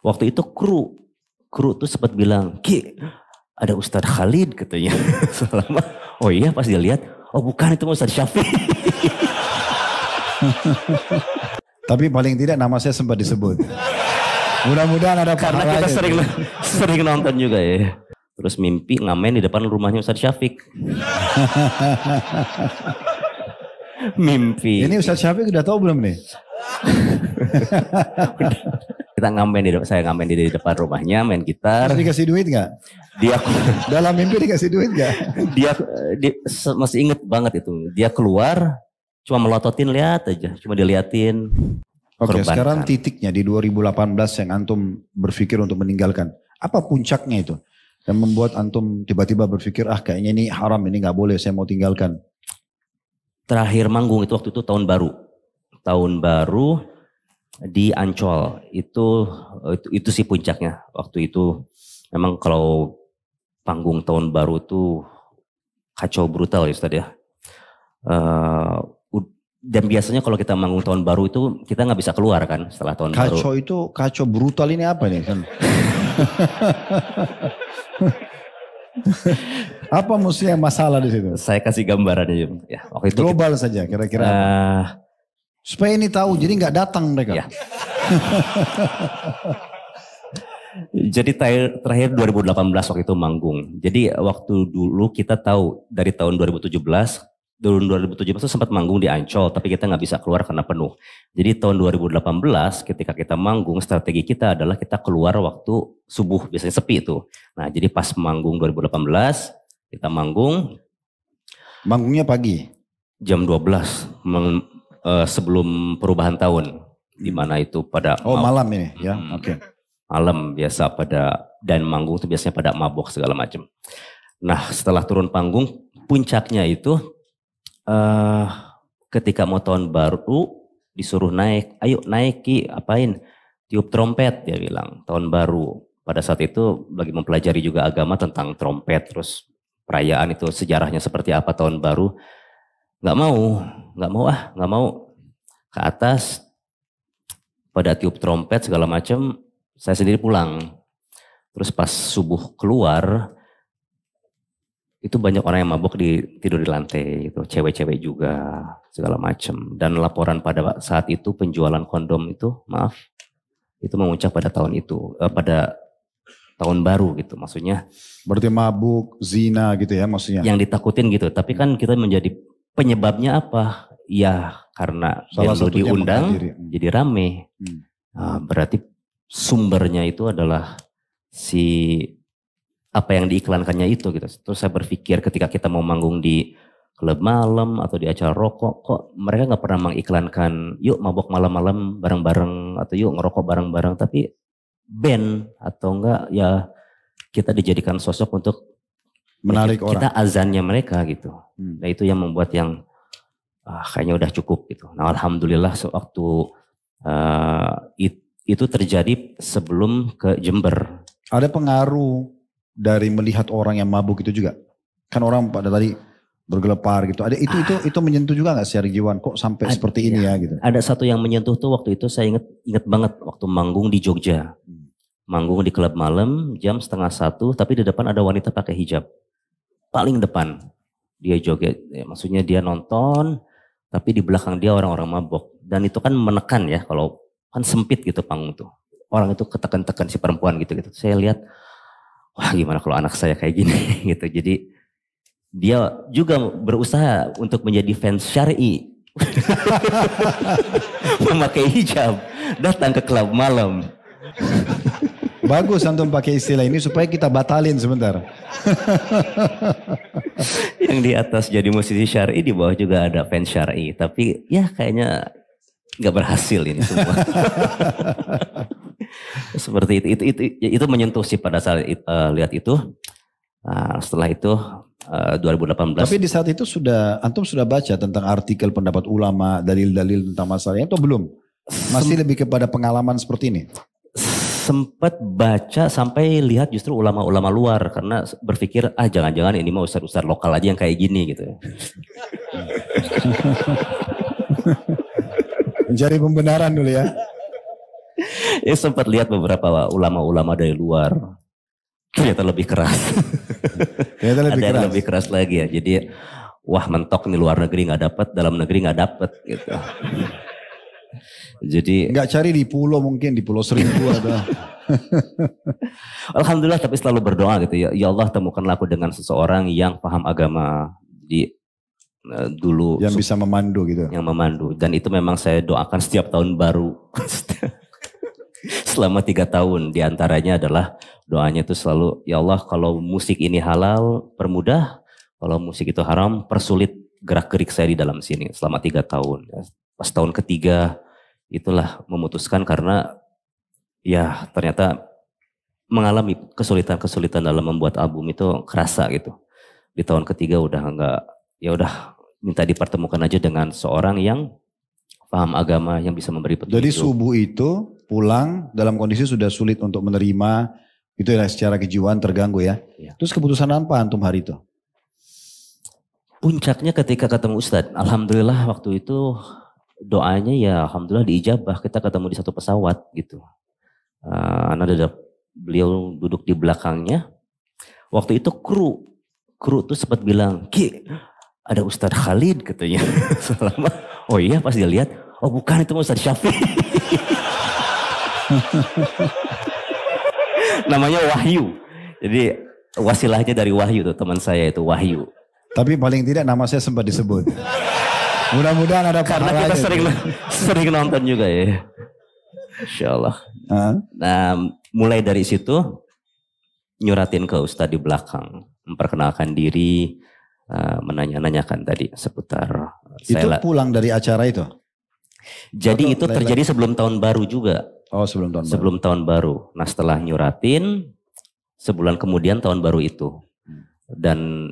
Waktu itu kru tuh sempat bilang, Ki ada Ustadz Khalid katanya. Selama, oh iya pas dia lihat, oh bukan itu Ustadz Syafiq. Tapi paling tidak nama saya sempat disebut. Mudah-mudahan ada karena kita sering nonton juga ya. Terus mimpi ngamen di depan rumahnya Ustadz Syafiq. Mimpi. Ini Ustadz Syafiq udah tahu belum nih? Kita saya ngamen di depan rumahnya, main gitar. Terus dikasih duit gak? Dia dalam mimpi dikasih duit gak? dia masih inget banget itu. Dia keluar cuma melototin, lihat aja, cuma diliatin. Oke, sekarang titiknya di 2018 yang antum berpikir untuk meninggalkan. Apa puncaknya itu? Yang membuat antum tiba-tiba berpikir, kayaknya ini haram, ini gak boleh, saya mau tinggalkan. Terakhir manggung itu waktu itu tahun baru. Tahun baru di Ancol. Itu sih puncaknya. Waktu itu memang kalau panggung tahun baru itu kacau brutal ya Ustaz ya. Dan biasanya kalau kita manggung tahun baru itu kita nggak bisa keluar kan setelah tahun baru. Kacau itu, kacau brutal ini apa nih? Apa musuh yang masalah di situ? Saya kasih gambarannya ya. Waktu itu global saja kira-kira. Supaya ini tahu, jadi nggak datang mereka. Ya. Jadi terakhir 2018 waktu itu manggung. Jadi waktu dulu kita tahu dari tahun 2017 itu sempat manggung di Ancol, tapi kita nggak bisa keluar karena penuh. Jadi tahun 2018 ketika kita manggung, strategi kita adalah kita keluar waktu subuh, biasanya sepi itu. Nah jadi pas manggung 2018, kita manggung. Manggungnya pagi? Jam 12, sebelum perubahan tahun. Dimana itu pada... malam ini ya, oke. Malam biasa dan manggung itu biasanya pada mabok segala macam. Nah setelah turun panggung, puncaknya itu... ketika mau tahun baru disuruh naik, ayo naik Ki, apain? Tiup trompet, dia bilang, tahun baru. Pada saat itu bagi mempelajari juga agama tentang trompet, terus perayaan itu sejarahnya seperti apa tahun baru. Nggak mau. Ke atas, pada tiup trompet segala macam, saya sendiri pulang. Terus pas subuh keluar, itu banyak orang yang mabuk tidur di lantai, itu cewek-cewek juga segala macam. Dan laporan pada saat itu penjualan kondom itu, itu memuncak pada tahun itu, pada tahun baru gitu, maksudnya. Berarti mabuk, zina gitu ya maksudnya? Yang ditakutin gitu, tapi kan kita menjadi penyebabnya apa? Ya karena yang diundang jadi rame. Nah, berarti sumbernya itu adalah apa yang diiklankannya itu gitu. Terus saya berpikir ketika kita mau manggung di klub malam atau di acara rokok, kok mereka nggak pernah mengiklankan yuk mabok malam-malam bareng-bareng atau yuk ngerokok bareng-bareng, tapi band atau enggak ya kita dijadikan sosok untuk menarik orang. Kita azannya mereka gitu. Nah itu yang membuat yang kayaknya udah cukup gitu. Nah alhamdulillah sewaktu itu terjadi sebelum ke Jember. Ada pengaruh dari melihat orang yang mabuk itu juga? Kan orang pada tadi bergelepar gitu. Ada itu menyentuh juga nggak secara jiwa? Kok sampai seperti ini ya gitu? Ada satu yang menyentuh tuh waktu itu saya inget banget waktu manggung di Jogja. Manggung di klub malam jam 12:30, tapi di depan ada wanita pakai hijab. Paling depan. Dia joget, ya, maksudnya dia nonton, tapi di belakang dia orang-orang mabok. Dan itu kan menekan ya, kalau kan sempit gitu panggung tuh. Orang itu ketekan-tekan si perempuan gitu. Saya lihat, wah gimana kalau anak saya kayak gini gitu. Jadi dia juga berusaha untuk menjadi fans syar'i. Memakai hijab, datang ke klub malam. Bagus antum pakai istilah ini supaya kita batalin sebentar. Yang di atas jadi musisi syar'i, di bawah juga ada fans syar'i. Tapi ya kayaknya gak berhasil ini semua. Seperti itu menyentuh sih pada saat lihat itu. Setelah itu 2018. Tapi di saat itu antum sudah baca tentang artikel pendapat ulama, dalil-dalil tentang masalahnya atau belum? Masih lebih kepada pengalaman seperti ini? Sempat baca sampai lihat justru ulama-ulama luar karena berpikir jangan-jangan ini mah ustaz-ustaz lokal aja yang kayak gini gitu. Mencari pembenaran dulu ya. Ya sempat lihat beberapa ulama-ulama dari luar. Ternyata lebih keras. Ternyata lebih Ada yang keras. lebih keras lagi ya. Jadi wah mentok nih, luar negeri nggak dapat, dalam negeri nggak dapat gitu. Jadi Nggak cari di pulau, mungkin di Pulau Seribu ada. alhamdulillah, tapi selalu berdoa gitu ya. Ya Allah, temukanlah aku dengan seseorang yang paham agama dulu. Yang bisa memandu gitu. Yang memandu. Dan itu memang saya doakan setiap tahun baru. Selama 3 tahun. Di antaranya adalah doanya itu selalu, ya Allah kalau musik ini halal, permudah. Kalau musik itu haram, persulit gerak-gerik saya di dalam sini selama 3 tahun. Pas tahun ketiga, itulah memutuskan karena ya ternyata mengalami kesulitan-kesulitan dalam membuat album itu kerasa gitu. Di tahun ketiga udah enggak, ya udah minta dipertemukan aja dengan seorang yang paham agama, yang bisa memberi petunjuk. Jadi subuh itu pulang dalam kondisi sudah sulit untuk menerima, itu ya secara kejiwaan terganggu ya. Terus keputusan apa antum hari itu? Puncaknya ketika ketemu Ustadz, alhamdulillah waktu itu doanya ya alhamdulillah diijabah, kita ketemu di satu pesawat gitu. Beliau duduk di belakangnya. Waktu itu kru tuh sempat bilang, Ki ada Ustadz Khalid katanya. Selama, oh iya pas dia lihat, oh bukan itu Ustadz Syafiq. Namanya Wahyu. Jadi wasilahnya dari Wahyu tuh, teman saya itu Wahyu. Tapi paling tidak nama saya sempat disebut. Mudah-mudahan ada karena kita sering nonton juga ya. Insya Allah. Nah mulai dari situ nyuratin ke Ustadz di belakang. Memperkenalkan diri, menanya-nanyakan tadi seputar. Itu pulang dari acara itu? Jadi itu terjadi sebelum tahun baru juga. Oh sebelum tahun baru. Sebelum tahun baru. Nah setelah nyuratin, sebulan kemudian tahun baru itu. Dan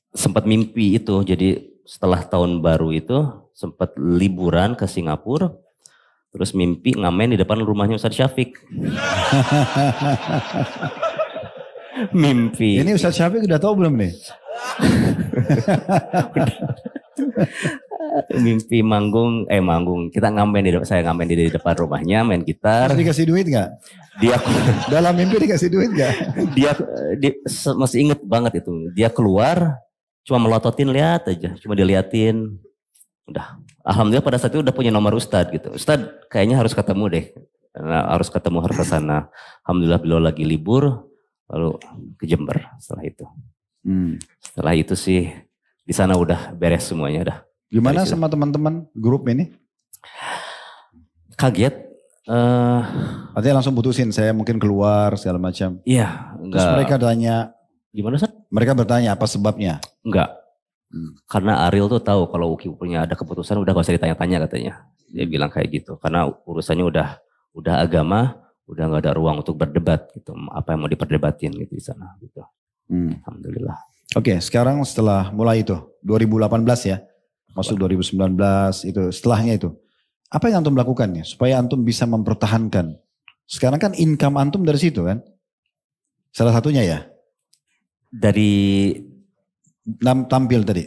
sempat mimpi itu, jadi setelah tahun baru itu sempat liburan ke Singapura, terus mimpi ngamen di depan rumahnya Ustadz Syafiq. Mimpi. Ini Ustadz Syafiq udah tahu belum nih? Mimpi manggung, kita saya ngamen di depan rumahnya, main gitar. Terus dikasih duit nggak? Dia dalam mimpi dikasih duit nggak? dia masih inget banget itu. Dia keluar, cuma melototin, lihat aja, cuma diliatin. Udah, alhamdulillah pada saat itu udah punya nomor Ustadz gitu. Ustadz kayaknya harus ketemu deh, harus ke sana. Alhamdulillah beliau lagi libur, lalu ke Jember setelah itu. Setelah itu sih di sana udah beres semuanya dah. Gimana sama teman-teman grup ini? Kaget. Artinya langsung putusin, saya mungkin keluar segala macam. Iya. Terus mereka tanya. Gimana Ustadz? Mereka bertanya apa sebabnya? Enggak. Karena Ariel tuh tahu kalau Uki punya ada keputusan udah gak usah ditanya-tanya katanya. Dia bilang kayak gitu. Karena urusannya udah agama, udah gak ada ruang untuk berdebat gitu. Apa yang mau diperdebatin gitu di sana gitu. Alhamdulillah. Oke, sekarang setelah mulai itu 2018 ya. Masuk 2019 itu setelahnya itu. Apa yang antum lakukan ya supaya antum bisa mempertahankan? Sekarang kan income antum dari situ kan? Salah satunya ya? Dari tampil tadi?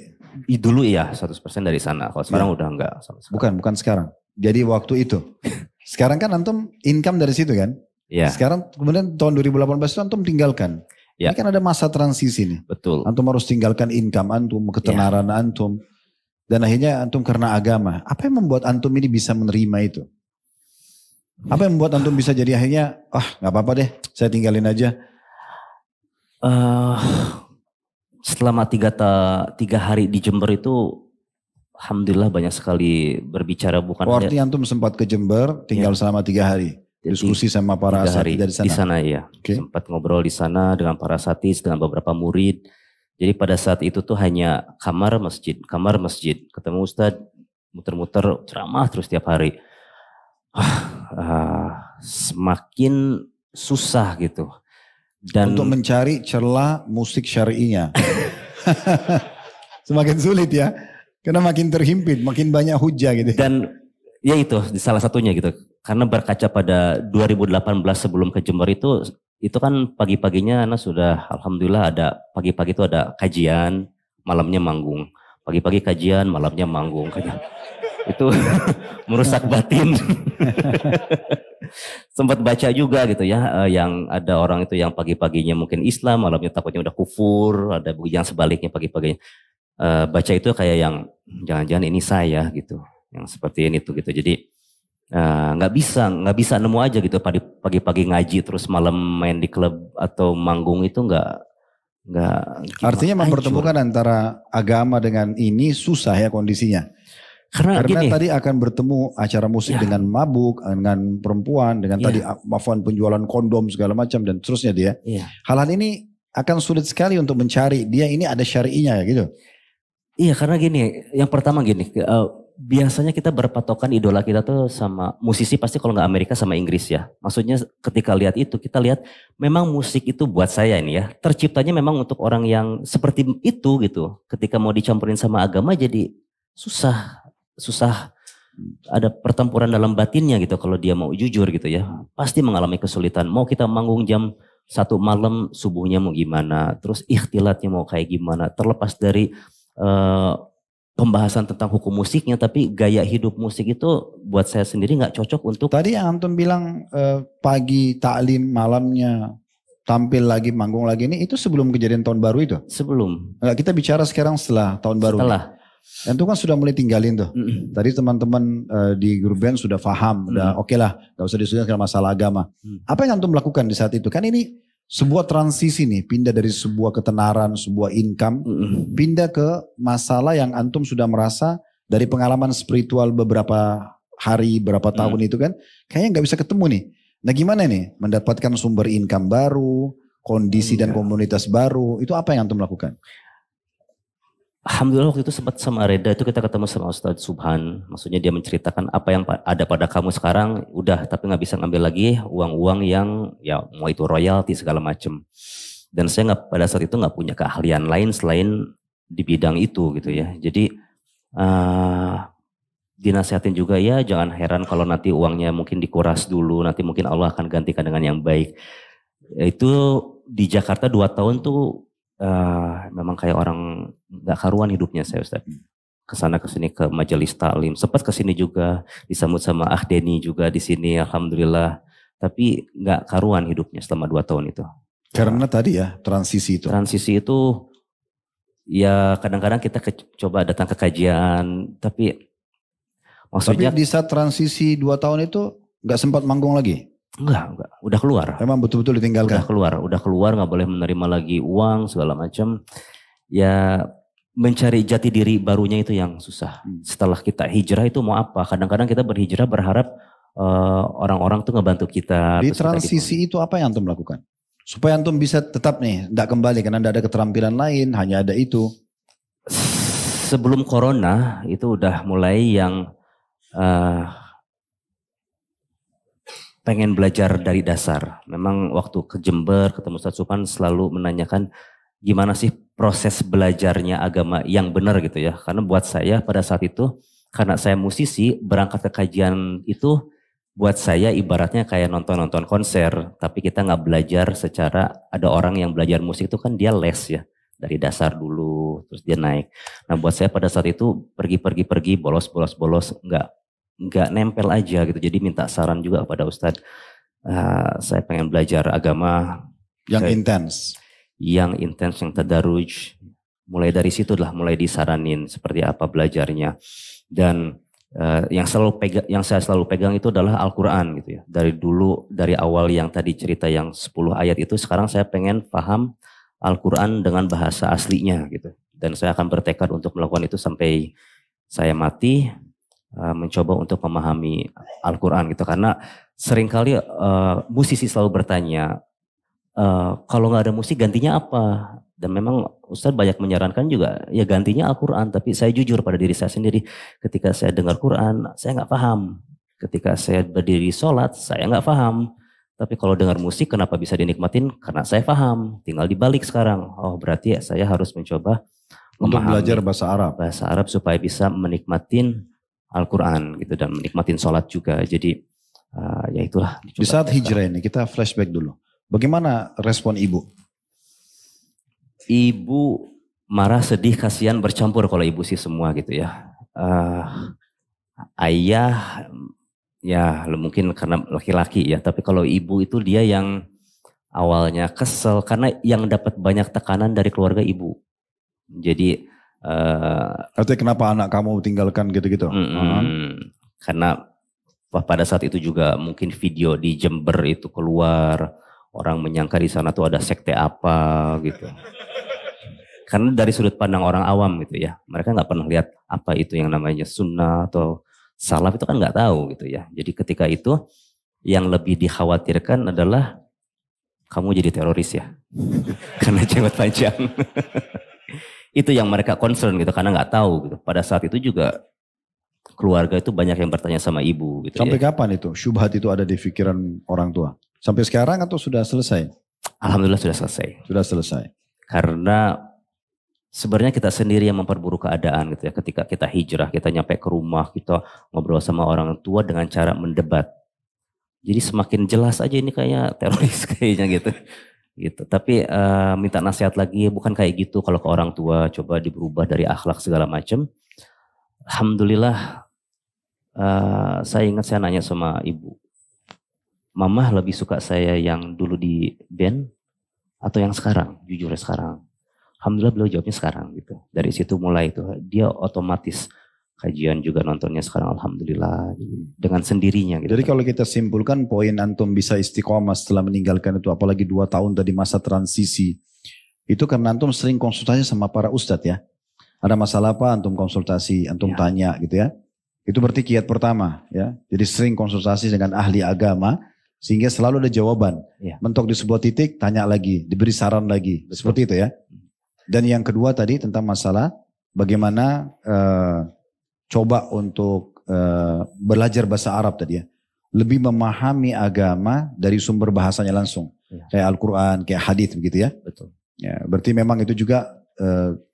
Dulu ya 100% dari sana. Kalau sekarang udah enggak sama sekali. Bukan sekarang. Jadi waktu itu. Sekarang kan antum income dari situ kan? Iya. Sekarang kemudian tahun 2018 itu antum tinggalkan. Ya. Ini kan ada masa transisi nih. Betul. Antum harus tinggalkan income antum, ketenaran antum. Dan akhirnya antum karena agama. Apa yang membuat antum ini bisa menerima itu? Apa yang membuat antum bisa jadi akhirnya, gak apa-apa deh, saya tinggalin aja. Selama 3 hari di Jember itu, alhamdulillah banyak sekali berbicara. Artinya antum sempat ke Jember, tinggal selama 3 hari. Diskusi sama para asatidz dari sana. Di sana ya, sempat ngobrol di sana dengan para asatidz, dengan beberapa murid. Jadi pada saat itu tuh hanya kamar masjid, ketemu Ustadz, muter-muter ceramah terus tiap hari. Semakin susah gitu. Dan untuk mencari celah musik syar'inya. Semakin sulit ya. Karena makin terhimpit, makin banyak hujah gitu. Dan ya itu salah satunya gitu. Karena berkaca pada 2018 sebelum ke Jember itu kan pagi-paginya Ana sudah alhamdulillah ada pagi-pagi itu ada kajian, malamnya manggung. Pagi-pagi kajian, malamnya manggung. Itu merusak batin. Sempat baca juga gitu ya, yang ada orang itu yang pagi-paginya mungkin Islam, malamnya takutnya udah kufur, ada yang sebaliknya pagi-paginya. Baca itu kayak yang jangan-jangan ini saya gitu, yang seperti ini tuh gitu. Jadi nggak bisa nemu aja gitu pagi-pagi ngaji terus malam main di klub atau manggung itu nggak. Artinya mempertemukan antara agama dengan ini susah ya kondisinya. Karena gini, tadi akan bertemu acara musik dengan mabuk, dengan perempuan, dengan tadi penjualan kondom segala macam dan terusnya dia. Hal-hal ini akan sulit sekali untuk mencari dia ini ada syari'inya ya gitu. Iya karena gini, yang pertama gini, biasanya kita berpatokan idola kita tuh sama musisi pasti kalau nggak Amerika sama Inggris ya. Maksudnya ketika lihat itu kita lihat memang musik itu buat saya ini ya terciptanya memang untuk orang yang seperti itu gitu. Ketika mau dicampurin sama agama jadi susah ada pertempuran dalam batinnya gitu kalau dia mau jujur gitu ya. Pasti mengalami kesulitan. Mau kita manggung jam 1 malam subuhnya mau gimana, terus ikhtilatnya mau kayak gimana, terlepas dari pembahasan tentang hukum musiknya, tapi gaya hidup musik itu buat saya sendiri nggak cocok untuk. Tadi yang Anton bilang pagi taklim malamnya tampil lagi manggung lagi ini itu sebelum kejadian tahun baru itu? Sebelum. Kita bicara sekarang setelah tahun baru. Setelah. Dan itu kan sudah mulai tinggalin tuh. Tadi teman-teman di grup band sudah paham, udah oke lah, gak usah diskusikan masalah agama. Apa yang Antum lakukan di saat itu? Kan ini sebuah transisi nih, pindah dari sebuah ketenaran, sebuah income, pindah ke masalah yang Antum sudah merasa dari pengalaman spiritual beberapa hari, beberapa tahun itu kan, kayaknya gak bisa ketemu nih. Nah gimana nih mendapatkan sumber income baru, kondisi dan komunitas baru, itu apa yang Antum lakukan? Alhamdulillah waktu itu sempat sama Reda itu kita ketemu sama Ustadz Subhan. Maksudnya dia menceritakan apa yang ada pada kamu sekarang udah tapi gak bisa ngambil lagi uang-uang yang ya mau itu royalti segala macem. Dan saya pada saat itu gak punya keahlian lain selain di bidang itu gitu ya. Jadi dinasihatin juga ya jangan heran kalau nanti uangnya mungkin dikuras dulu. Nanti mungkin Allah akan gantikan dengan yang baik. Itu di Jakarta 2 tahun tuh memang kayak orang nggak karuan hidupnya saya Ustaz. Kesana kesini ke majelis taklim, sempat kesini juga disambut sama Deni juga di sini, alhamdulillah. Tapi nggak karuan hidupnya selama 2 tahun itu. Karena tadi ya transisi itu. Transisi itu ya kadang-kadang kita coba datang ke kajian, tapi maksudnya. Tapi di saat transisi 2 tahun itu nggak sempat manggung lagi. Enggak, udah keluar. Memang betul-betul ditinggalkan. Udah keluar, nggak boleh menerima lagi uang segala macam. Ya mencari jati diri barunya itu yang susah. Setelah kita hijrah itu mau apa? Kadang-kadang kita berhijrah berharap orang-orang tuh ngebantu kita. Di transisi itu apa yang Antum lakukan? Supaya Antum bisa tetap nih, tidak kembali karena tidak ada keterampilan lain, hanya ada itu. Sebelum corona itu udah mulai yang pengen belajar dari dasar. Memang waktu ke Jember ketemu Ustadz Supan selalu menanyakan gimana sih proses belajarnya agama yang benar gitu ya. Karena buat saya pada saat itu, karena saya musisi, berangkat ke kajian itu buat saya ibaratnya kayak nonton-nonton konser. Tapi kita nggak belajar secara, ada orang yang belajar musik itu kan dia les ya. Dari dasar dulu, terus dia naik. Nah buat saya pada saat itu pergi, bolos, nggak nempel aja gitu. Jadi minta saran juga kepada Ustadz. Saya pengen belajar agama. Yang intens. Yang tadarruj. Mulai dari situ lah, mulai disaranin seperti apa belajarnya. Dan yang saya selalu pegang itu adalah Al-Quran gitu ya. Dari dulu, dari awal yang tadi cerita yang 10 ayat itu, sekarang saya pengen paham Al-Quran dengan bahasa aslinya gitu. Dan saya akan bertekad untuk melakukan itu sampai saya mati. Mencoba untuk memahami Al-Quran gitu. Karena seringkali musisi selalu bertanya, kalau nggak ada musik gantinya apa? Dan memang Ustadz banyak menyarankan juga, ya gantinya Al-Quran. Tapi saya jujur pada diri saya sendiri, ketika saya dengar Quran, saya nggak paham. Ketika saya berdiri sholat, saya nggak paham. Tapi kalau dengar musik, kenapa bisa dinikmatin? Karena saya paham. Tinggal dibalik sekarang. Oh berarti saya harus mencoba untuk belajar bahasa Arab. Bahasa Arab supaya bisa menikmatin Al-Quran gitu dan menikmatin sholat juga. Jadi ya itulah. Di saat hijrah ini kita flashback dulu. Bagaimana respon ibu? Ibu marah, sedih, kasihan, bercampur kalau ibu sih semua gitu ya. Ayah ya mungkin karena laki-laki ya, tapi kalau ibu itu dia yang awalnya kesel karena yang dapat banyak tekanan dari keluarga ibu. Jadi artinya kenapa anak kamu tinggalkan gitu-gitu? Karena pada saat itu juga mungkin video di Jember itu keluar, orang menyangka di sana tuh ada sekte apa gitu. Karena dari sudut pandang orang awam gitu ya, mereka nggak pernah lihat apa itu yang namanya sunnah atau salaf, itu kan nggak tahu gitu ya. Jadi ketika itu yang lebih dikhawatirkan adalah kamu jadi teroris ya, karena jenggot panjang. Itu yang mereka concern gitu, karena nggak tahu gitu. Pada saat itu juga keluarga itu banyak yang bertanya sama ibu gitu. Sampai kapan itu syubhat itu ada di pikiran orang tua? Sampai sekarang atau sudah selesai? Alhamdulillah sudah selesai. Sudah selesai. Karena sebenarnya kita sendiri yang memperburuk keadaan gitu ya. Ketika kita hijrah, kita nyampe ke rumah, kita ngobrol sama orang tua dengan cara mendebat. Jadi semakin jelas aja ini kayaknya teroris kayaknya gitu. Gitu. Tapi minta nasihat lagi, bukan kayak gitu kalau ke orang tua, coba diberubah dari akhlak segala macam. Alhamdulillah saya ingat saya nanya sama ibu, Mama lebih suka saya yang dulu di band atau yang sekarang, jujur sekarang. Alhamdulillah beliau jawabnya sekarang gitu. Dari situ mulai itu dia otomatis kajian juga nontonnya sekarang alhamdulillah dengan sendirinya gitu. Jadi kalau kita simpulkan poin antum bisa istiqomah setelah meninggalkan itu, apalagi 2 tahun tadi masa transisi, itu karena antum sering konsultasi sama para ustadz ya. Ada masalah apa antum konsultasi, antum tanya gitu ya. Itu berarti kiat pertama ya. Jadi sering konsultasi dengan ahli agama sehingga selalu ada jawaban. Mentok di sebuah titik tanya lagi, diberi saran lagi. Betul. Seperti itu ya. Dan yang kedua tadi tentang masalah bagaimana coba untuk belajar bahasa Arab tadi ya. Lebih memahami agama dari sumber bahasanya langsung. Kayak Al-Quran, kayak hadits begitu ya. Betul. Ya, berarti memang itu juga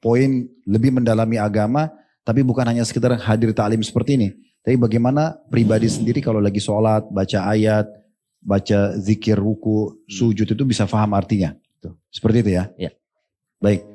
poin lebih mendalami agama, tapi bukan hanya sekedar hadir ta'lim seperti ini. Tapi bagaimana pribadi sendiri kalau lagi sholat, baca ayat, baca zikir, ruku, sujud itu bisa paham artinya. Seperti itu ya. Ya. Baik.